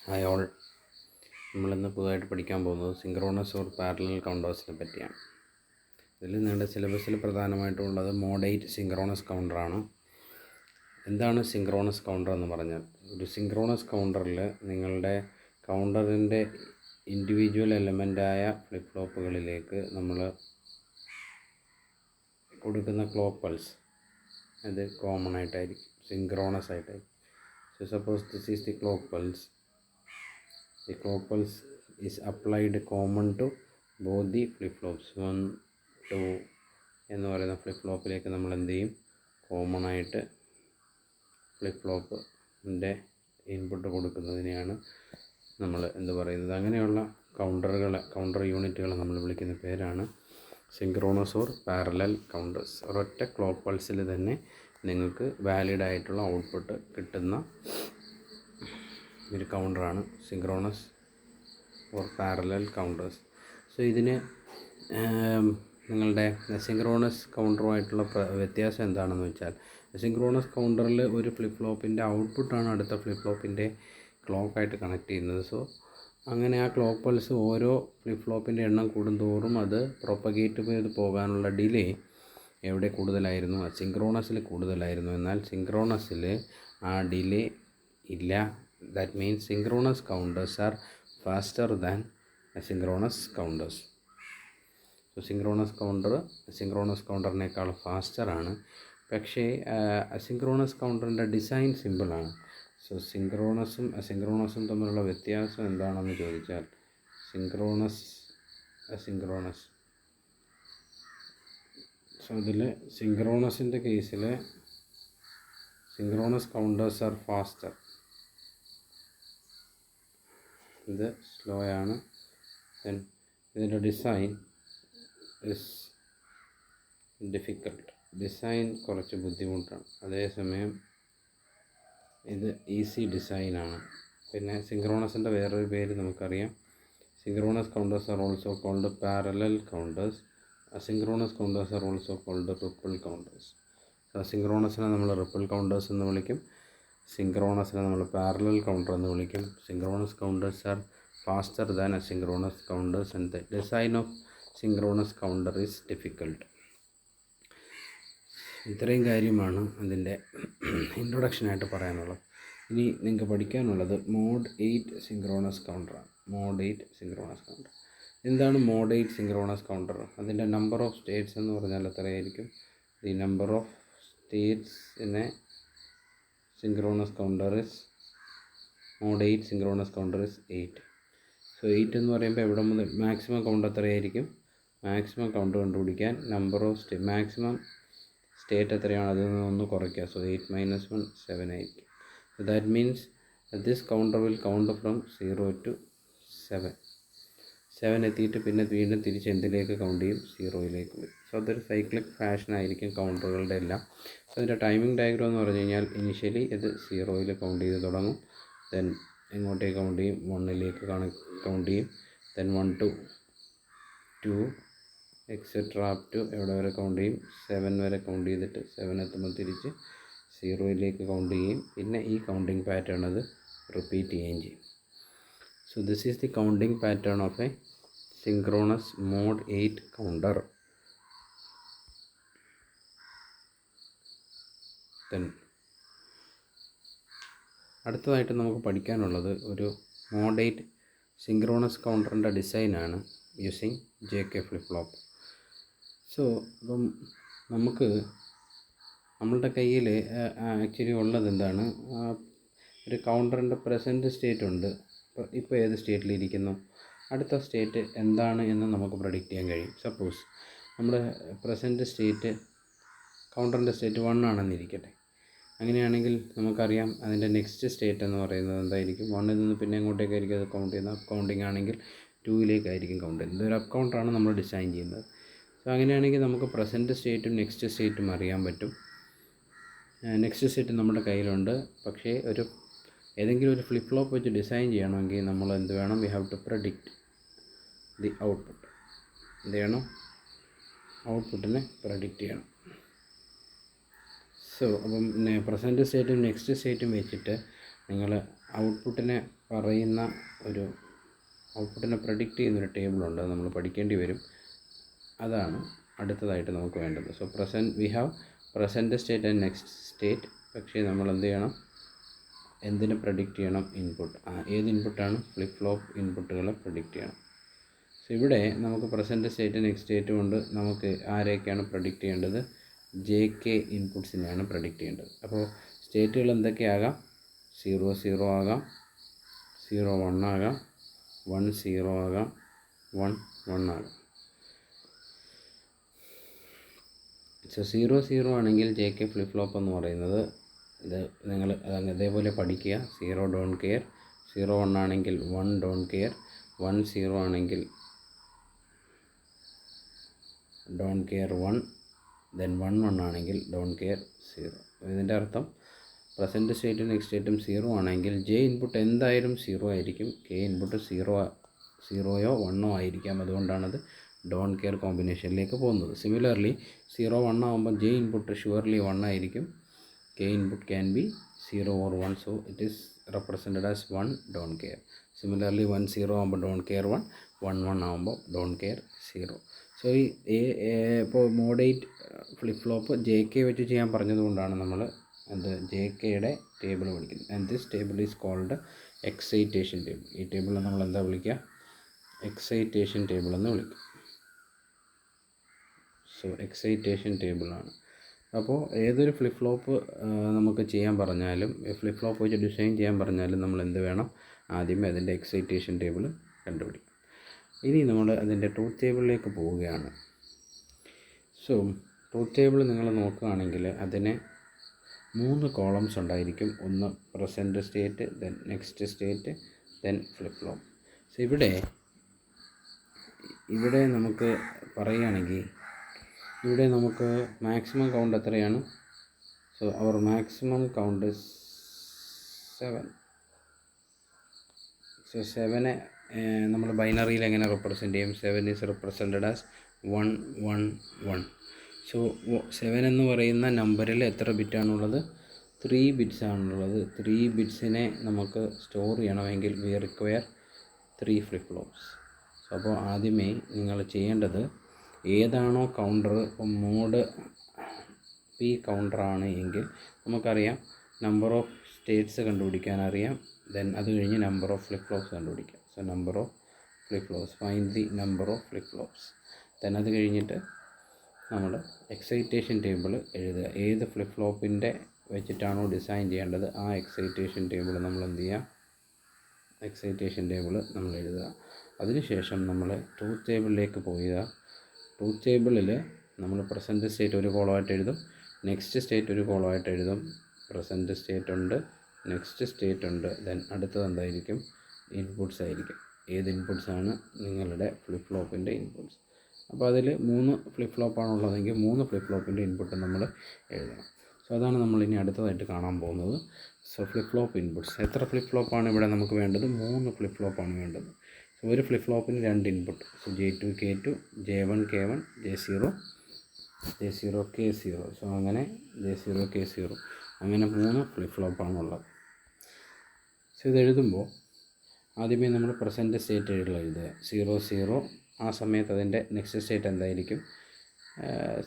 Hi all, നമ്മളിന്ന് പുതുതായിട്ട് പഠിക്കാൻ പോകുന്നത് സിങ്ക്രോണസ് ഓർ പാരലൽ കൗണ്ടേഴ്സിനെ പറ്റിയാണ്. ഇതിൽ നിങ്ങളുടെ സിലബസിൽ പ്രധാനമായിട്ടുള്ളത് മോഡ് 8 സിങ്ക്രോണസ് കൗണ്ടറാണ്. എന്താണ് സിങ്ക്രോണസ് കൗണ്ടർ എന്ന് പറഞ്ഞാൽ, ഒരു സിങ്ക്രോണസ് കൗണ്ടറിൽ നിങ്ങളുടെ കൗണ്ടറിൻ്റെ ഇൻഡിവിജ്വൽ എലമെൻ്റായ ഫ്ലിപ്പ് ഫ്ലോപ്പുകളിലേക്ക് നമ്മൾ കൊടുക്കുന്ന ക്ലോക്ക് പൾസ് അത് കോമൺ ആയിട്ടായിരിക്കും, സിങ്ക്രോണസ് ആയിട്ടായിരിക്കും. So suppose this is the clock pulse. The clock pulse is applied common to both the flip flops 1, 2 എന്ന് പറയുന്ന ഫ്ലിപ്പ് ഫ്ലോപ്പിലേക്ക് നമ്മൾ എന്ത് ചെയ്യും, കോമൺ ആയിട്ട് ഫ്ലിപ്പ് ഫ്ലോപ്പിൻ്റെ ഇൻപുട്ട് കൊടുക്കുന്നതിനെയാണ് നമ്മൾ എന്ത് പറയുന്നത്. അങ്ങനെയുള്ള കൗണ്ടർ യൂണിറ്റുകൾ നമ്മൾ വിളിക്കുന്ന പേരാണ് സിങ്ക്രോണസ് ഓർ പാരലൽ കൗണ്ടേഴ്സ്. ഒരൊറ്റ ക്ലോക്ക് പൾസിൽ തന്നെ നിങ്ങൾക്ക് വാലിഡ് ആയിട്ടുള്ള ഔട്ട്പുട്ട് കിട്ടുന്ന ഒരു കൗണ്ടറാണ് synchronous or parallel counters. So ഇതിന് നിങ്ങളുടെ സിങ്ക്രോണസ് കൗണ്ടറുമായിട്ടുള്ള വ്യത്യാസം എന്താണെന്ന് വെച്ചാൽ, സിങ്ക്രോണസ് കൗണ്ടറിൽ ഒരു ഫ്ലിപ്പ് ഫ്ലോപ്പിൻ്റെ ഔട്ട്പുട്ടാണ് അടുത്ത ഫ്ലിപ്പ് ഫ്ലോപ്പിൻ്റെ ക്ലോക്കായിട്ട് കണക്ട് ചെയ്യുന്നത്. സോ അങ്ങനെ ആ ക്ലോക്ക് പൾസ് ഓരോ ഫ്ലിപ്പ് ഫ്ലോപ്പിൻ്റെ എണ്ണം കൂടുന്തോറും അത് പ്രൊപ്പഗേറ്റ് ചെയ്ത് പോകാനുള്ള ഡിലേ എവിടെ കൂടുതലായിരുന്നു, സിങ്ക്രോണസിൽ കൂടുതലായിരുന്നു. എന്നാൽ സിങ്ക്രോണസിൽ ആ ഡിലേ ഇല്ല. That means synchronous counters are faster than asynchronous counters. So synchronous കൗണ്ടറിനേക്കാൾ ഫാസ്റ്ററാണ്. പക്ഷേ അസിങ്ക്രോണസ് കൗണ്ടറിൻ്റെ ഡിസൈൻ സിമ്പിളാണ്. സോ സിങ്ക്രോണസും അസിങ്ക്രോണസും തമ്മിലുള്ള വ്യത്യാസം എന്താണെന്ന് ചോദിച്ചാൽ, അസിങ്ക്രോണസ്. സോ ഇതിൽ സിങ്ക്രോണസിൻ്റെ കേസിൽ സിങ്ക്രോണസ് കൗണ്ടേഴ്സ് ആർ ഫാസ്റ്റർ, ഇത് സ്ലോ ആണ്. ദെൻ ഇതിൻ്റെ ഡിസൈൻ ഇസ് ഡിഫിക്കൽട്ട്, ഡിസൈൻ കുറച്ച് ബുദ്ധിമുട്ടാണ്. അതേസമയം ഇത് ഈസി ഡിസൈനാണ്. പിന്നെ സിങ്ക്രോണസിൻ്റെ വേറൊരു പേര് നമുക്കറിയാം, synchronous counters are also called parallel counters. Asynchronous counters are also called ripple counters. അസിങ്ക്രോണസിനെ നമ്മൾ റിപ്പിൾ കൗണ്ടേഴ്സ് എന്ന് വിളിക്കും, സിങ്ക്രോണസിനെ നമ്മൾ പാരലൽ കൗണ്ടർ എന്ന് വിളിക്കും. Synchronous counters are faster than asynchronous counters and the design of synchronous counter is difficult. ഇത്രയും കാര്യമാണ് അതിൻ്റെ ഇൻട്രൊഡക്ഷനായിട്ട് പറയാനുള്ളത്. ഇനി നിങ്ങൾക്ക് പഠിക്കാനുള്ളത് മോഡ് 8 സിങ്ക്രോണസ് കൗണ്ടറാണ്. മോഡ് 8 സിങ്ക്രോണസ് കൗണ്ടർ എന്താണ്? മോഡ് 8 സിങ്ക്രോണസ് കൗണ്ടർ, അതിൻ്റെ നമ്പർ ഓഫ് സ്റ്റേറ്റ്സ് എന്ന് പറഞ്ഞാൽ എത്രയായിരിക്കും? The number of states in a synchronous counter is mod 8 synchronous counter is 8. So 8 എന്ന് പറയുമ്പോൾ എവിടെ മുതൽ മാക്സിമം കൗണ്ട് എത്രയായിരിക്കും? മാക്സിമം കൗണ്ട് കണ്ടുപിടിക്കാൻ നമ്പർ ഓഫ് മാക്സിമം സ്റ്റേറ്റ് എത്രയാണ് അതിൽ നിന്നൊന്ന് കുറയ്ക്കുക. സോ 8 - 1 7 ആയിരിക്കും. So that means this counter will count from 0 to 7 എത്തിയിട്ട് പിന്നെ വീണ്ടും തിരിച്ച് എന്തിലേക്ക് കൗണ്ട് ചെയ്യും? 0യിലേക്ക് വരും. സോ അതൊരു സൈക്ലിക് ഫാഷൻ ആയിരിക്കും കൗണ്ടറുകളുടെ എല്ലാം. സോ അതിൻ്റെ ടൈമിംഗ് ഡയഗ്രാം എന്ന് പറഞ്ഞു കഴിഞ്ഞാൽ, ഇനിഷ്യലി ഇത് 0യിൽ കൗണ്ട് ചെയ്ത് തുടങ്ങും. ദെൻ എങ്ങോട്ടേക്ക് കൗണ്ട് ചെയ്യും? 1ലേക്ക് കൗണ്ട് ചെയ്യും. Then 1 to 2 etcetera up to എവിടെ വരെ കൗണ്ട് ചെയ്യും? 7 വരെ കൗണ്ട് ചെയ്തിട്ട് 7 എത്തുമ്പോൾ തിരിച്ച് 0യിലേക്ക് കൗണ്ട് ചെയ്യും. പിന്നെ ഈ കൗണ്ടിങ് പാറ്റേൺ അത് റിപ്പീറ്റ് ചെയ്യുകയും ചെയ്യും. So this is the counting pattern of a synchronous mod 8 counter. Then അടുത്തതായിട്ട് നമുക്ക് പഠിക്കാനുള്ളത് ഒരു മോഡ് 8 സിങ്ക്രോണസ് കൗണ്ടറിൻ്റെ ഡിസൈനാണ് using JK flip flop. So അപ്പം നമ്മളുടെ കയ്യിൽ ആക്ച്വലി ഉള്ളത് എന്താണ്? ഒരു കൗണ്ടറിൻ്റെ പ്രസൻറ്റ് സ്റ്റേറ്റ് ഉണ്ട്. ഇപ്പോൾ ഏത് സ്റ്റേറ്റിലിരിക്കുന്നു, അടുത്ത സ്റ്റേറ്റ് എന്താണ് എന്ന് നമുക്ക് പ്രഡിക്റ്റ് ചെയ്യാൻ കഴിയും. സപ്പോസ് നമ്മുടെ പ്രസൻറ്റ് സ്റ്റേറ്റ് കൗണ്ടറിൻ്റെ സ്റ്റേറ്റ് 1 ആണെന്നിരിക്കട്ടെ. അങ്ങനെയാണെങ്കിൽ നമുക്കറിയാം അതിൻ്റെ നെക്സ്റ്റ് സ്റ്റേറ്റ് എന്ന് പറയുന്നത് എന്തായിരിക്കും? 1ൽ നിന്ന് പിന്നെ എങ്ങോട്ടേക്കായിരിക്കും അത് കൗണ്ട് ചെയ്യുന്നത്? അപ്പ് കൗണ്ടിങ് ആണെങ്കിൽ 2യിലേക്കായിരിക്കും കൗണ്ട് ചെയ്യുന്നത്. ഇതൊരു അപ്പ് കൗണ്ടറാണ് നമ്മൾ ഡിസൈൻ ചെയ്യുന്നത്. സോ അങ്ങനെയാണെങ്കിൽ നമുക്ക് പ്രസൻറ്റ് സ്റ്റേറ്റും നെക്സ്റ്റ് സ്റ്റേറ്റും അറിയാൻ പറ്റും. നെക്സ്റ്റ് സ്റ്റേറ്റ് നമ്മുടെ കയ്യിലുണ്ട്. പക്ഷേ ഏതെങ്കിലും ഒരു ഫ്ലിപ്പ് ഫ്ലോപ്പ് വെച്ച് ഡിസൈൻ ചെയ്യണമെങ്കിൽ നമ്മൾ എന്ത് വേണം? We have to predict the output. എന്ത് ചെയ്യണം? ഔട്ട്പുട്ടിനെ പ്രഡിക്റ്റ് ചെയ്യണം. സോ അപ്പം പ്രസൻറ്റ് സ്റ്റേറ്റും നെക്സ്റ്റ് സ്റ്റേറ്റും വെച്ചിട്ട് നിങ്ങൾ ഔട്ട്പുട്ടിനെ പറയുന്ന ഒരു ഔട്ട്പുട്ടിനെ പ്രഡിക്റ്റ് ചെയ്യുന്നൊരു ടേബിളുണ്ട്, അത് നമ്മൾ പഠിക്കേണ്ടി വരും. അതാണ് അടുത്തതായിട്ട് നമുക്ക് വേണ്ടത്. So we have present state and next state. പക്ഷേ നമ്മൾ എന്ത് ചെയ്യണം, എന്തിനെ പ്രഡിക്റ്റ് ചെയ്യണം? ഇൻപുട്ട്. ഏത് ഇൻപുട്ടാണ്? ഫ്ലിപ്പ് ഫ്ലോപ്പ് ഇൻപുട്ടുകളെ പ്രഡിക്റ്റ് ചെയ്യണം. സോ ഇവിടെ നമുക്ക് പ്രസൻറ്റ് സ്റ്റേറ്റ് നെക്സ്റ്റ് സ്റ്റേറ്റ് കൊണ്ട് നമുക്ക് ആരെയൊക്കെയാണ് പ്രഡിക്റ്റ് ചെയ്യേണ്ടത്? JK ഇൻപുട്സിനെയാണ് പ്രഡിക്റ്റ് ചെയ്യേണ്ടത്. അപ്പോൾ സ്റ്റേറ്റുകൾ എന്തൊക്കെയാകാം? 0 0 ആകാം, 0 1 ആകാം, 1 0 ആകാം, 1 1 ആകാം. സോ 0 0 ആണെങ്കിൽ JK ഫ്ലിപ്പ് ഫ്ലോപ്പ് എന്ന് പറയുന്നത് ഇത് നിങ്ങൾ അതേപോലെ പഠിക്കുക. 0 ഡോണ്ട് കെയർ, 0 1 ആണെങ്കിൽ 1 ഡോണ്ട് കെയർ, 1 0 ആണെങ്കിൽ ഡോണ്ട് കെയർ 1, ദെൻ 1 1 ആണെങ്കിൽ ഡോണ്ട് കെയർ 0. ഇതിൻ്റെ അർത്ഥം പ്രസൻറ്റ് സ്റ്റേറ്റും നെക്സ്റ്റ് സ്റ്റേറ്റും 0 ആണെങ്കിൽ J ഇൻപുട്ട് എന്തായാലും 0 ആയിരിക്കും, K ഇൻപുട്ട് 0യോ 1ഓ ആയിരിക്കാം. അതുകൊണ്ടാണത് ഡോണ്ട് കെയർ കോമ്പിനേഷനിലേക്ക് പോകുന്നത്. സിമിലർലി 0 1 ആകുമ്പോൾ J ഇൻപുട്ട് ഷുവർലി 1 ആയിരിക്കും, K input can be 0 or 1, so it is represented as 1 don't care. Similarly 1 0 ആകുമ്പോൾ don't care 1, 1 1 ആകുമ്പോൾ don't care 0. സോ ഈ ഇപ്പോൾ മോഡ് 8 ഫ്ലിപ്പ് ഫ്ലോപ്പ് JK വെച്ച് ചെയ്യാൻ പറഞ്ഞതുകൊണ്ടാണ് നമ്മൾ JKയുടെ ടേബിൾ വിളിക്കുന്നത്. And this table is called excitation table. ഈ ടേബിളിൽ നമ്മൾ എന്താ വിളിക്കുക? എക്സൈറ്റേഷൻ ടേബിൾ എന്ന് വിളിക്കും. സോ എക്സൈറ്റേഷൻ ടേബിളാണ്. അപ്പോൾ ഏതൊരു ഫ്ലിപ്പ് ഫ്ലോപ്പ് നമുക്ക് ചെയ്യാൻ പറഞ്ഞാലും, ഫ്ലിപ്പ് ഫ്ലോപ്പ് വെച്ച് ഡിസൈൻ ചെയ്യാൻ പറഞ്ഞാലും നമ്മൾ എന്ത് വേണം? ആദ്യമേ അതിൻ്റെ എക്സൈറ്റേഷൻ ടേബിൾ കണ്ടുപിടിക്കും. ഇനി നമ്മൾ അതിൻ്റെ ട്രൂത്ത് ടേബിളിലേക്ക് പോവുകയാണ്. സോ ട്രൂത്ത് ടേബിൾ നിങ്ങൾ നോക്കുകയാണെങ്കിൽ അതിന് 3 കോളംസ് ഉണ്ടായിരിക്കും. ഒന്ന് present state, then next state, then flip flop. So ഇവിടെ നമുക്ക് പറയുകയാണെങ്കിൽ ഇവിടെ നമുക്ക് മാക്സിമം കൗണ്ട് എത്രയാണ്? സോ അവർ മാക്സിമം കൗണ്ട് 7. സോ 7 നമ്മൾ ബൈനറിയിൽ എങ്ങനെ റെപ്രസെൻ്റ് ചെയ്യും? 7 ഈസ് റെപ്രസെൻറ്റഡ് ആസ് 1 1 1. സോ 7 എന്ന് പറയുന്ന നമ്പറിൽ എത്ര ബിറ്റാണുള്ളത്? 3 ബിറ്റ്സ് ആണുള്ളത്. 3 ബിറ്റ്സിനെ നമുക്ക് സ്റ്റോർ ചെയ്യണമെങ്കിൽ V require 3 flip flops. So അപ്പോൾ ആദ്യമേ നിങ്ങൾ ചെയ്യേണ്ടത്, ഏതാണോ കൗണ്ടർ, ഇപ്പോൾ മോഡ് P കൗണ്ടറാണ് എങ്കിൽ നമുക്കറിയാം നമ്പർ ഓഫ് സ്റ്റേറ്റ്സ് കണ്ടുപിടിക്കാൻ അറിയാം. ദെൻ അത് കഴിഞ്ഞ് നമ്പർ ഓഫ് ഫ്ലിപ്പ് ഫ്ലോപ്സ് കണ്ടുപിടിക്കാം. So number of flip flops, find the number of flip flops. Then അത് കഴിഞ്ഞിട്ട് നമ്മൾ എക്സൈറ്റേഷൻ ടേബിൾ എഴുതുക. ഏത് ഫ്ലിപ്പ് ഫ്ലോപ്പിൻ്റെ വെച്ചിട്ടാണോ ഡിസൈൻ ചെയ്യേണ്ടത് ആ എക്സൈറ്റേഷൻ ടേബിൾ നമ്മൾ എന്ത് ചെയ്യുക? എക്സൈറ്റേഷൻ ടേബിൾ നമ്മൾ എഴുതുക. അതിനുശേഷം നമ്മൾ ട്രൂത്ത് ടേബിളിലേക്ക് പോവുക. ട്രൂത്ത് ടേബിളിൽ നമ്മൾ പ്രസൻറ്റ് സ്റ്റേറ്റ് ഒരു കോളമായിട്ട് എഴുതും, നെക്സ്റ്റ് സ്റ്റേറ്റ് ഒരു കോളമായിട്ട് എഴുതും. പ്രസൻറ്റ് സ്റ്റേറ്റ് ഉണ്ട്, നെക്സ്റ്റ് സ്റ്റേറ്റ് ഉണ്ട്, ദെൻ അടുത്തത് എന്തായിരിക്കും? ഇൻപുട്ട്സ് ആയിരിക്കും. ഏത് ഇൻപുട്ട്സാണ്? നിങ്ങളുടെ ഫ്ലിപ്പ് ഫ്ലോപ്പിൻ്റെ ഇൻപുട്ട്സ്. അപ്പോൾ അതിൽ 3 ഫ്ലിപ്പ് ഫ്ലോപ്പാണുള്ളതെങ്കിൽ 3 ഫ്ലിപ്പ് ഫ്ലോപ്പിൻ്റെ ഇൻപുട്ട് നമ്മൾ എഴുതണം. സോ അതാണ് നമ്മൾ ഇനി അടുത്തതായിട്ട് കാണാൻ പോകുന്നത്. So flip flop inputs. എത്ര ഫ്ലിപ്പ് ഫ്ലോപ്പാണ് ഇവിടെ നമുക്ക് വേണ്ടത്? 3 ഫ്ലിപ്പ് ഫ്ലോപ്പാണ് വേണ്ടത്. സോ ഒരു ഫ്ലിപ്പ് ഫ്ലോപ്പിന് 2 input. So J2 K2, J1 K1, J0 K0. So അങ്ങനെ J0 K0 അങ്ങനെ 3 ഫ്ലിപ്പ് ഫ്ലോപ്പാണുള്ളത്. സോ ഇതെഴുതുമ്പോൾ ആദ്യമേ നമ്മൾ പ്രസൻറ്റ് സ്റ്റേറ്റ് എഴുതുക. 0 0. ആ സമയത്ത് അതിൻ്റെ നെക്സ്റ്റ് സ്റ്റേറ്റ് എന്തായിരിക്കും?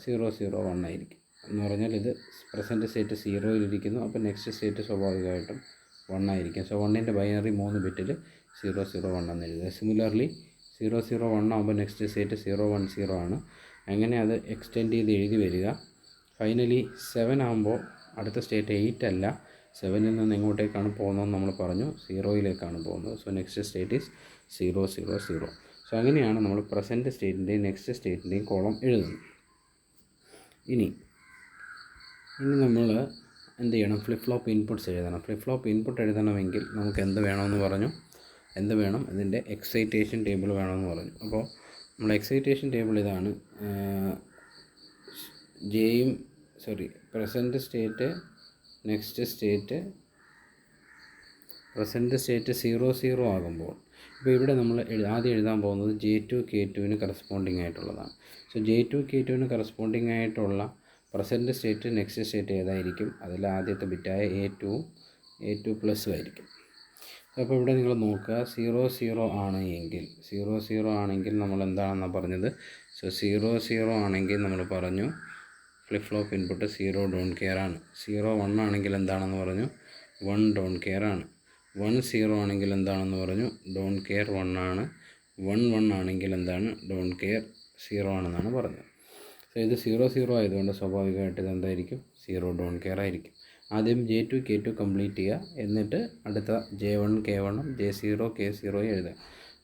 0 0 1 ആയിരിക്കും. എന്ന് പറഞ്ഞാൽ ഇത് പ്രസൻറ്റ് സ്റ്റേറ്റ് 0-ലിരിക്കുന്നു. അപ്പോൾ നെക്സ്റ്റ് സ്റ്റേറ്റ് സ്വാഭാവികമായിട്ടും 1 ആയിരിക്കും. സോ 1ൻ്റെ ബൈനറി 3 ബിറ്റിൽ 0 0 1 എന്ന് എഴുതുക. സിമിലർലി 0 0 1 ആകുമ്പോൾ നെക്സ്റ്റ് സ്റ്റേറ്റ് 0 1 0 ആണ്. അങ്ങനെ അത് എക്സ്റ്റെൻഡ് ചെയ്ത് എഴുതി വരിക. ഫൈനലി 7 ആകുമ്പോൾ അടുത്ത സ്റ്റേറ്റ് 8 അല്ല, 7-ൽ നിന്ന് എങ്ങോട്ടേക്കാണ് പോകുന്നതെന്ന് നമ്മൾ പറഞ്ഞു? 0-യിലേക്കാണ് പോകുന്നത്. So next state is 0 0 0. So അങ്ങനെയാണ് നമ്മൾ പ്രസൻറ്റ് സ്റ്റേറ്റിൻ്റെയും നെക്സ്റ്റ് സ്റ്റേറ്റിൻ്റെയും കോളം എഴുതുന്നത്. ഇനി നമ്മൾ എന്ത് ചെയ്യണം? ഫ്ലിപ്പ് ഫ്ലോപ്പ് ഇൻപുട്ട്സ് എഴുതണം. ഫ്ലിപ്പ് ഫ്ലോപ്പ് ഇൻപുട്ട് എഴുതണമെങ്കിൽ നമുക്ക് എന്ത് വേണമെന്ന് പറഞ്ഞു? ഇതിൻ്റെ എക്സൈറ്റേഷൻ ടേബിൾ വേണമെന്ന് പറഞ്ഞു. അപ്പോൾ നമ്മൾ എക്സൈറ്റേഷൻ ടേബിൾ ഇതാണ്. Present state, next state, present state 0 0 ആകുമ്പോൾ, ഇപ്പോൾ ഇവിടെ നമ്മൾ ആദ്യം എഴുതാൻ പോകുന്നത് J2 K2-ന് കറസ്പോണ്ടിങ് ആയിട്ടുള്ളതാണ്. സോ J2 K2-ന് കറസ്പോണ്ടിങ് ആയിട്ടുള്ള പ്രസൻറ്റ് സ്റ്റേറ്റ് നെക്സ്റ്റ് സ്റ്റേറ്റ് ഏതായിരിക്കും? അതിൽ ആദ്യത്തെ ബിറ്റായ A2 പ്ലസ് ആയിരിക്കും. അപ്പോൾ ഇവിടെ നിങ്ങൾ നോക്കുക 0 ആണ് എങ്കിൽ 0 ആണെങ്കിൽ നമ്മൾ എന്താണെന്നാണ് പറഞ്ഞത്. സോ 0 ആണെങ്കിൽ നമ്മൾ പറഞ്ഞു flip flop input 0 don't care ആണ്. 1 ആണെങ്കിൽ എന്താണെന്ന് പറഞ്ഞു 1 ഡോൺ കെയർ ആണ്. 1 ആണെങ്കിൽ എന്താണെന്ന് പറഞ്ഞു ഡോൺ കെയർ 1 ആണ്. 1 ആണെങ്കിൽ എന്താണ് ഡോൺ കെയർ 0 ആണെന്നാണ് പറഞ്ഞത്. സോ ഇത് 0 ആയതുകൊണ്ട് സ്വാഭാവികമായിട്ട് ഇത് എന്തായിരിക്കും 0 ഡോൺ കെയർ ആയിരിക്കും. ആദ്യം J2 K2 കംപ്ലീറ്റ് ചെയ്യുക, എന്നിട്ട് അടുത്ത J1 K1 J0 K0 എഴുതുക.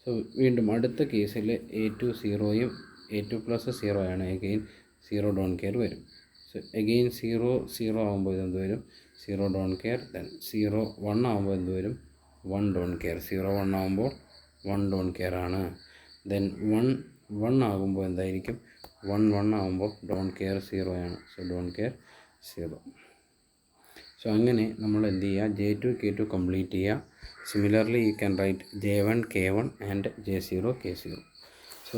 സോ വീണ്ടും അടുത്ത കേസിൽ A2 0 A2 പ്ലസ് 0 ആണ്. എഗെയിൻ 0 ഡോൺ കെയർ വരും. സോ എഗെയിൻ 0 ആകുമ്പോൾ ഇതെന്ത് വരും 0 ഡോൺ കെയർ. ദെൻ 1 ആകുമ്പോൾ എന്ത് വരും 1 ഡോൺ കെയർ. 1 ആകുമ്പോൾ 1 ഡോൺ കെയർ ആണ്. ദെൻ 1 ആകുമ്പോൾ എന്തായിരിക്കും 1 ആകുമ്പോൾ ഡോൺ കെയർ 0 ആണ്. So Don care 0. സോ അങ്ങനെ നമ്മൾ എന്ത് ചെയ്യുക J2 K2 കംപ്ലീറ്റ് ചെയ്യുക. Similarly you can write J1 K1 and J0 K0. So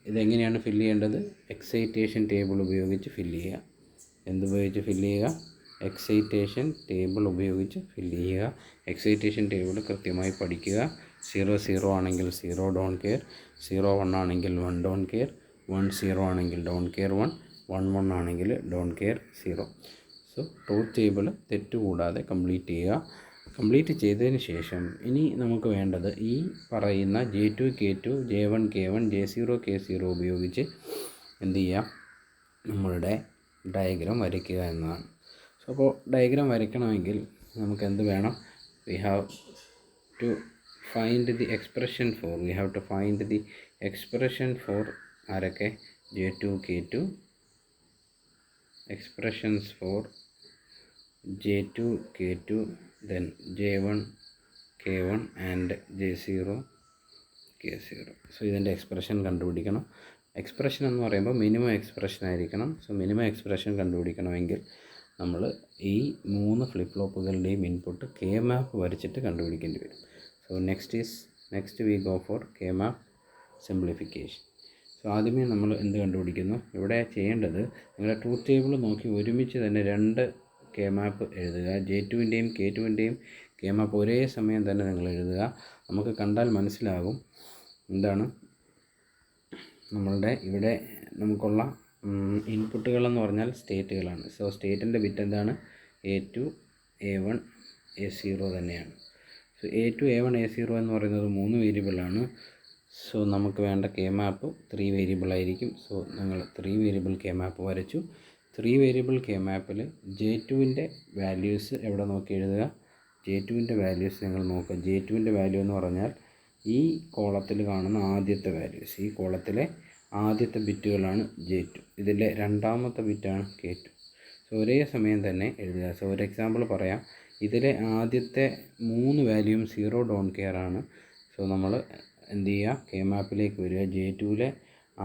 ഇതെങ്ങനെയാണ് ഫില്ല് ചെയ്യേണ്ടത്? എക്സൈറ്റേഷൻ ടേബിൾ ഉപയോഗിച്ച് ഫില്ല് ചെയ്യുക. എന്തുപയോഗിച്ച് ഫില്ല് ചെയ്യുക? എക്സൈറ്റേഷൻ ടേബിൾ ഉപയോഗിച്ച് ഫില്ല് ചെയ്യുക. എക്സൈറ്റേഷൻ ടേബിൾ കൃത്യമായി പഠിക്കുക. 0 ആണെങ്കിൽ 0 ഡോൺ കെയർ, 1 ആണെങ്കിൽ 1 ഡോൺ കെയർ, 1 ആണെങ്കിൽ ഡോൺ കെയർ 1, 1 ആണെങ്കിൽ don't care 0. So truth table തെറ്റുകൂടാതെ കംപ്ലീറ്റ് ചെയ്യുക. കംപ്ലീറ്റ് ചെയ്തതിന് ശേഷം ഇനി നമുക്ക് വേണ്ടത് ഈ പറയുന്ന J2 K2 J1 K1 J0 K0 ഉപയോഗിച്ച് എന്ത് ചെയ്യുക നമ്മളുടെ ഡയഗ്രാം വരയ്ക്കുക എന്നതാണ്. സോ അപ്പോൾ ഡയഗ്രാം വരയ്ക്കണമെങ്കിൽ നമുക്ക് എന്ത് വേണം? We have to find the expression for ആരൊക്കെ J2 K2, expressions for J2 K2, then J1 K1 and J0 K0. So ഇതിൻ്റെ എക്സ്പ്രഷൻ കണ്ടുപിടിക്കണം. എക്സ്പ്രഷൻ എന്ന് പറയുമ്പോൾ മിനിമം എക്സ്പ്രഷൻ ആയിരിക്കണം. സോ മിനിമം എക്സ്പ്രഷൻ കണ്ടുപിടിക്കണമെങ്കിൽ നമ്മൾ ഈ 3 ഫ്ലിപ്പ് ഫ്ലോപ്പുകളുടെയും ഇൻപുട്ട് കെ മാപ്പ് വരച്ചിട്ട് കണ്ടുപിടിക്കേണ്ടി വരും. So next we go for K map simplification. So ആദ്യമേ നമ്മൾ എന്ത് കണ്ടുപിടിക്കുന്നു? ഇവിടെ ചെയ്യേണ്ടത് നിങ്ങളുടെ ട്രൂത്ത് ടേബിൾ നോക്കി ഒരുമിച്ച് തന്നെ 2 കെ മാപ്പ് എഴുതുക. J2വിൻ്റെയും K2വിൻ്റെയും കെ മാപ്പ് ഒരേ സമയം തന്നെ നിങ്ങൾ എഴുതുക. നമുക്ക് കണ്ടാൽ മനസ്സിലാകും എന്താണ് നമ്മളുടെ ഇവിടെ നമുക്കുള്ള ഇൻപുട്ടുകളെന്ന് പറഞ്ഞാൽ സ്റ്റേറ്റുകളാണ്. സോ സ്റ്റേറ്റിൻ്റെ ബിറ്റ് എന്താണ്? A2 A1 A0 തന്നെയാണ്. സോ A2 A1 A0 എന്ന് പറയുന്നത് 3 വേരിയബിളാണ്. സോ നമുക്ക് വേണ്ട കെ മാപ്പ് 3 വേരിയബിൾ ആയിരിക്കും. സോ നിങ്ങൾ 3 വേരിയബിൾ കെ മാപ്പ് വരച്ചു. 3 വേരിയബിൾ കെ മാപ്പിൽ J2വിൻ്റെ വാല്യൂസ് എവിടെ നോക്കി എഴുതുക? J2വിൻ്റെ വാല്യൂസ് നിങ്ങൾ നോക്കുക. J2വിൻ്റെ വാല്യൂ എന്ന് പറഞ്ഞാൽ ഈ കോളത്തിൽ കാണുന്ന ആദ്യത്തെ വാല്യൂസ്, ഈ കോളത്തിലെ ആദ്യത്തെ ബിറ്റുകളാണ് J2. ഇതിലെ രണ്ടാമത്തെ ബിറ്റാണ് K2. സോ ഒരേ സമയം തന്നെ എഴുതുക. സോ ഒരു എക്സാമ്പിൾ പറയാം. ഇതിലെ ആദ്യത്തെ 3 വാല്യൂയും 0 ഡോൺ കെയർ ആണ്. സോ നമ്മൾ എന്ത് ചെയ്യുക? കെ മാപ്പിലേക്ക് വരിക. J2വിലെ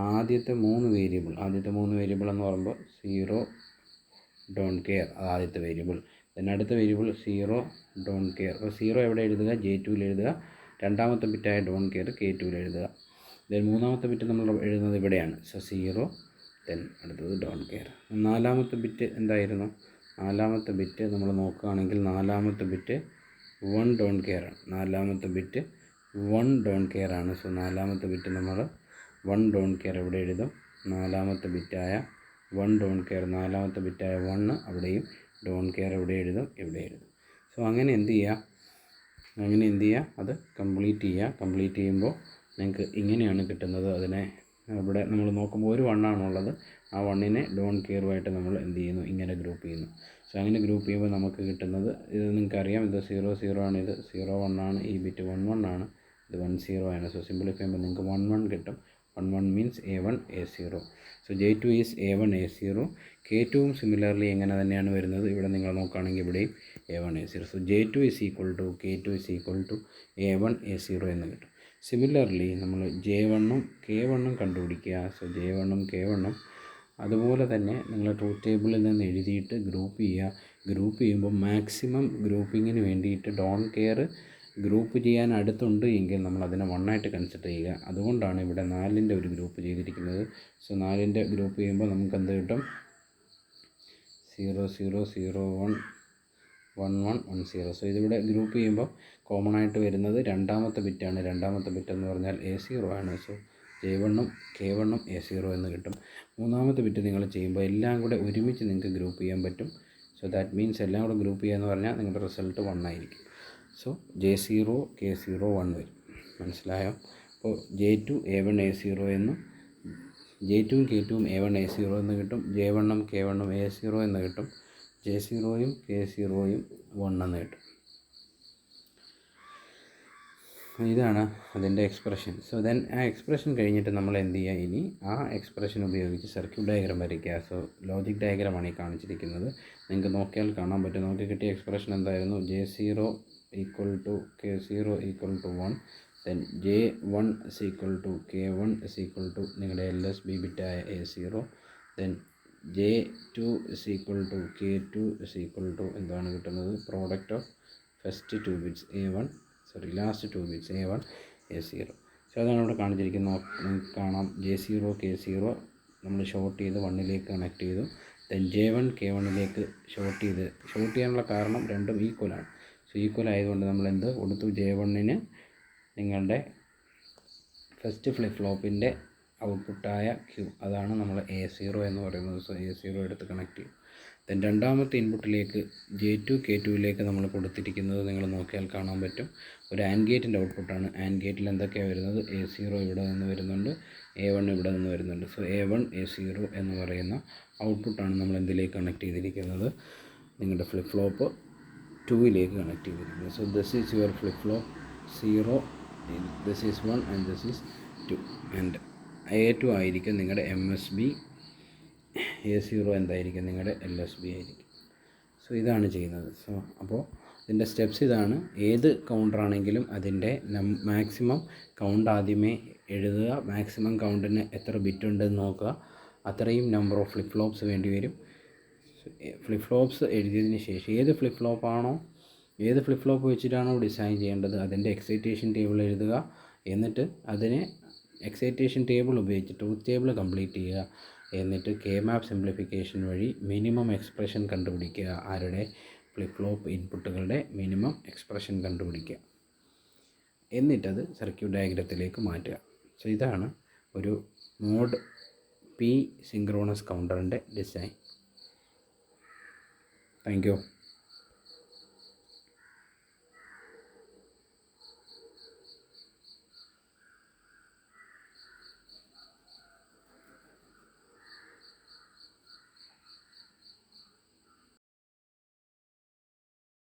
ആദ്യത്തെ 3 വേരിയബിൾ എന്ന് പറയുമ്പോൾ 0 ഡോൺ കെയർ ആദ്യത്തെ വേരിയബിൾ. പിന്നെ അടുത്ത വേരിയബിൾ 0 ഡോൺ കെയർ. അപ്പോൾ 0 എവിടെ എഴുതുക? J2വിൽ എഴുതുക. രണ്ടാമത്തെ ബിറ്റായ ഡോൺ കെയർ K2വിൽ എഴുതുക. ദെൻ മൂന്നാമത്തെ ബിറ്റ് നമ്മൾ എഴുതുന്നത് ഇവിടെയാണ്. സോ 0, ദെൻ അടുത്തത് ഡോൺ കെയർ. നാലാമത്തെ ബിറ്റ് എന്തായിരുന്നു? നാലാമത്തെ ബിറ്റ് നമ്മൾ നോക്കുകയാണെങ്കിൽ നാലാമത്തെ ബിറ്റ് 1 ഡോൺ കെയർ ആണ്. നാലാമത്തെ ബിറ്റ് 1 ഡോൺ കെയർ ആണ്. സോ നാലാമത്തെ ബിറ്റ് നമ്മൾ 1 ഡോൺ കെയർ എവിടെ എഴുതും? നാലാമത്തെ ബിറ്റായ 1 ഡോൺ കെയർ, നാലാമത്തെ ബിറ്റായ 1 അവിടെയും, ഡോൺ കെയർ എവിടെ എഴുതും? ഇവിടെ എഴുതും. സോ അങ്ങനെ എന്ത് ചെയ്യുക? അത് കംപ്ലീറ്റ് ചെയ്യുക. കംപ്ലീറ്റ് ചെയ്യുമ്പോൾ നിങ്ങൾക്ക് ഇങ്ങനെയാണ് കിട്ടുന്നത്. അതിനെ ഇവിടെ നമ്മൾ നോക്കുമ്പോൾ ഒരു 1 ആണുള്ളത്. ആ 1നെ ഡോൺ കെയറുമായിട്ട് നമ്മൾ എന്ത് ചെയ്യുന്നു? ഇങ്ങനെ ഗ്രൂപ്പ് ചെയ്യുന്നു. സോ അങ്ങനെ ഗ്രൂപ്പ് ചെയ്യുമ്പോൾ നമുക്ക് കിട്ടുന്നത് ഇത് നിങ്ങൾക്കറിയാം. ഇത് 0 ആണ്, ഇത് 0 ആണ്, ഈ ബിറ്റ് 1 ആണ്, ഇത് 10 ആണ്. സോ സിംപ്ലിഫൈ ചെയ്യുമ്പോൾ നിങ്ങൾക്ക് 1 കിട്ടും. 1 means A1 A0. So J2 is A1 A0. K2വും സിമിലർലി എങ്ങനെ തന്നെയാണ് വരുന്നത്? ഇവിടെ നിങ്ങൾ നോക്കുകയാണെങ്കിൽ ഇവിടെയും A1 A0. So J2 is equal to K2 is equal to A1 A0 എന്ന് കിട്ടും. സിമിലർലി നമ്മൾ J1ഉം K1ഉം കണ്ടുപിടിക്കുക. സോ J1ഉം K1ഉം അതുപോലെ തന്നെ നിങ്ങൾ ട്രൂത്ത് ടേബിളിൽ നിന്ന് എഴുതിയിട്ട് ഗ്രൂപ്പ് ചെയ്യുക. ഗ്രൂപ്പ് ചെയ്യുമ്പോൾ മാക്സിമം ഗ്രൂപ്പിങ്ങിന് വേണ്ടിയിട്ട് ഡോൺ കെയർ ഗ്രൂപ്പ് ചെയ്യാൻ അടുത്തുണ്ട് എങ്കിൽ നമ്മൾ അതിനെ 1 ആയിട്ട് കൺസിഡർ ചെയ്യുക. അതുകൊണ്ടാണ് ഇവിടെ 4ൻ്റെ ഒരു ഗ്രൂപ്പ് ചെയ്തിരിക്കുന്നത്. സോ 4ൻ്റെ ഗ്രൂപ്പ് ചെയ്യുമ്പോൾ നമുക്ക് എന്ത് കിട്ടും? 0 0 0 1 1110. സോ ഇതിവിടെ ഗ്രൂപ്പ് ചെയ്യുമ്പോൾ കോമൺ ആയിട്ട് വരുന്നത് രണ്ടാമത്തെ ബിറ്റാണ്. രണ്ടാമത്തെ ബിറ്റ് എന്ന് പറഞ്ഞാൽ A0 ആണ്. സോ J1 ഉം K1 ഉം A0 എന്ന് കിട്ടും. മൂന്നാമത്തെ ബിറ്റ് നിങ്ങൾ ചെയ്യുമ്പോൾ എല്ലാം കൂടെ ഒരുമിച്ച് നിങ്ങൾക്ക് ഗ്രൂപ്പ് ചെയ്യാൻ പറ്റും. സോ ദാറ്റ് മീൻസ് എല്ലാം കൂടെ ഗ്രൂപ്പ് ചെയ്യാന്ന് പറഞ്ഞാൽ നിങ്ങളുടെ റിസൾട്ട് 1 ആയിരിക്കും. സോ J0 K0 1 വരും. മനസ്സിലായോ? അപ്പോൾ J2 A1 A0 എന്നും J2 ഉം K2 ഉം A1 A0 എന്ന് കിട്ടും. J1 ഉം K1 ഉം A0 എന്ന് കിട്ടും. J0 യും K0 യും 1 എന്ന് കിട്ടും. ഇതാണ് അതിൻ്റെ എക്സ്പ്രഷൻ. സോ ദെൻ ആ എക്സ്പ്രഷൻ കഴിഞ്ഞിട്ട് നമ്മൾ എന്ത് ചെയ്യുക, ഇനി ആ എക്സ്പ്രഷൻ ഉപയോഗിച്ച് സർക്യൂട്ട് ഡയഗ്രാം വരയ്ക്കുക. സോ ലോജിക് ഡയഗ്രാമാണ് ഈ കാണിച്ചിരിക്കുന്നത്. നിങ്ങൾക്ക് നോക്കിയാൽ കാണാൻ പറ്റും. നമുക്ക് കിട്ടിയ എക്സ്പ്രഷൻ എന്തായിരുന്നു? J0 equal to K0 equal to 1, then J1 is equal to K1 is equal to നിങ്ങളുടെ LSB ബിറ്റായ A0, ദെൻ J2 ഇസ് ഈക്വൽ ടു K2 ഇസ് ഈക്വൽ ടു എന്താണ് കിട്ടുന്നത്? Product of first 2 bits last 2 bits A1 A0. So അതാണ് ഇവിടെ കാണിച്ചിരിക്കുന്നത്. നിങ്ങൾക്ക് കാണാം J0 K0 നമ്മൾ ഷോർട്ട് ചെയ്ത് 1ലേക്ക് കണക്ട് ചെയ്തു. ദെൻ J1 K1ലേക്ക് ഷോർട്ട് ചെയ്യാനുള്ള കാരണം രണ്ടും ഈക്വലാണ്. സോ ഈക്വൽ ആയതുകൊണ്ട് നമ്മൾ എന്ത് കൊടുത്തു? J1ന് നിങ്ങളുടെ ഫസ്റ്റ് ഫ്ലിപ്പ് ഫ്ലോപ്പിൻ്റെ ഔട്ട്പുട്ടായ Q, അതാണ് നമ്മൾ A0 എന്ന് പറയുന്നത്. സോ A0 എടുത്ത് കണക്ട് ചെയ്യും. ദെൻ രണ്ടാമത്തെ ഇൻപുട്ടിലേക്ക് J2 K2ലേക്ക് നമ്മൾ കൊടുത്തിരിക്കുന്നത് നിങ്ങൾ നോക്കിയാൽ കാണാൻ പറ്റും. ഒരു ആൻഡ് ഗേറ്റിൻ്റെ ഔട്ട്പുട്ടാണ്. ആൻഡ് ഗേറ്റിൽ എന്തൊക്കെയാണ് വരുന്നത്? A0 ഇവിടെ നിന്ന് വരുന്നുണ്ട്, A1 ഇവിടെ നിന്ന് വരുന്നുണ്ട്. സോ A1 A0 എന്ന് പറയുന്ന ഔട്ട്പുട്ടാണ് നമ്മൾ എന്തിലേക്ക് കണക്ട് ചെയ്തിരിക്കുന്നത്? നിങ്ങളുടെ ഫ്ലിപ്പ് ഫ്ലോപ്പ് 2ലേക്ക് കണക്ട് ചെയ്തിരിക്കുന്നത്. So this is your flip flop 0, this is 1 and this is 2 and A2 ആയിരിക്കും നിങ്ങളുടെ MSB, A0 എന്തായിരിക്കും? നിങ്ങളുടെ LSB ആയിരിക്കും. സോ ഇതാണ് ചെയ്യുന്നത്. സോ അപ്പോൾ ഇതിൻ്റെ സ്റ്റെപ്സ് ഇതാണ്. ഏത് കൗണ്ടറാണെങ്കിലും അതിൻ്റെ മാക്സിമം കൗണ്ട് ആദ്യമേ എഴുതുക. മാക്സിമം കൗണ്ടിന് എത്ര ബിറ്റ് ഉണ്ടെന്ന് നോക്കുക. അത്രയും നമ്പർ ഓഫ് ഫ്ലിപ്പ് ഫ്ലോപ്സ് വേണ്ടി വരും. ഫ്ലിപ്പ് ഫ്ലോപ്സ് എഴുതിയതിന് ശേഷം ഏത് ഫ്ലിപ്പ് ഫ്ലോപ്പ് വെച്ചിട്ടാണോ ഡിസൈൻ ചെയ്യേണ്ടത് അതിൻ്റെ എക്സൈറ്റേഷൻ ടേബിൾ എഴുതുക. എന്നിട്ട് അതിനെ എക്സൈറ്റേഷൻ ടേബിൾ ഉപയോഗിച്ച് ട്രൂത്ത് ടേബിൾ കംപ്ലീറ്റ് ചെയ്യുക. എന്നിട്ട് K-മാപ്പ് സിംപ്ലിഫിക്കേഷൻ വഴി മിനിമം എക്സ്പ്രഷൻ കണ്ടുപിടിക്കുക. ആരുടെ? ഫ്ലിപ്പ് ഫ്ലോപ്പ് ഇൻപുട്ടുകളുടെ മിനിമം എക്സ്പ്രഷൻ കണ്ടുപിടിക്കുക. എന്നിട്ടത് സർക്യൂട്ട് ഡയഗ്രത്തിലേക്ക് മാറ്റുക. സോ ഇതാണ് ഒരു മോഡ് P സിങ്ക്രോണസ് കൗണ്ടറിൻ്റെ ഡിസൈൻ. Thank U.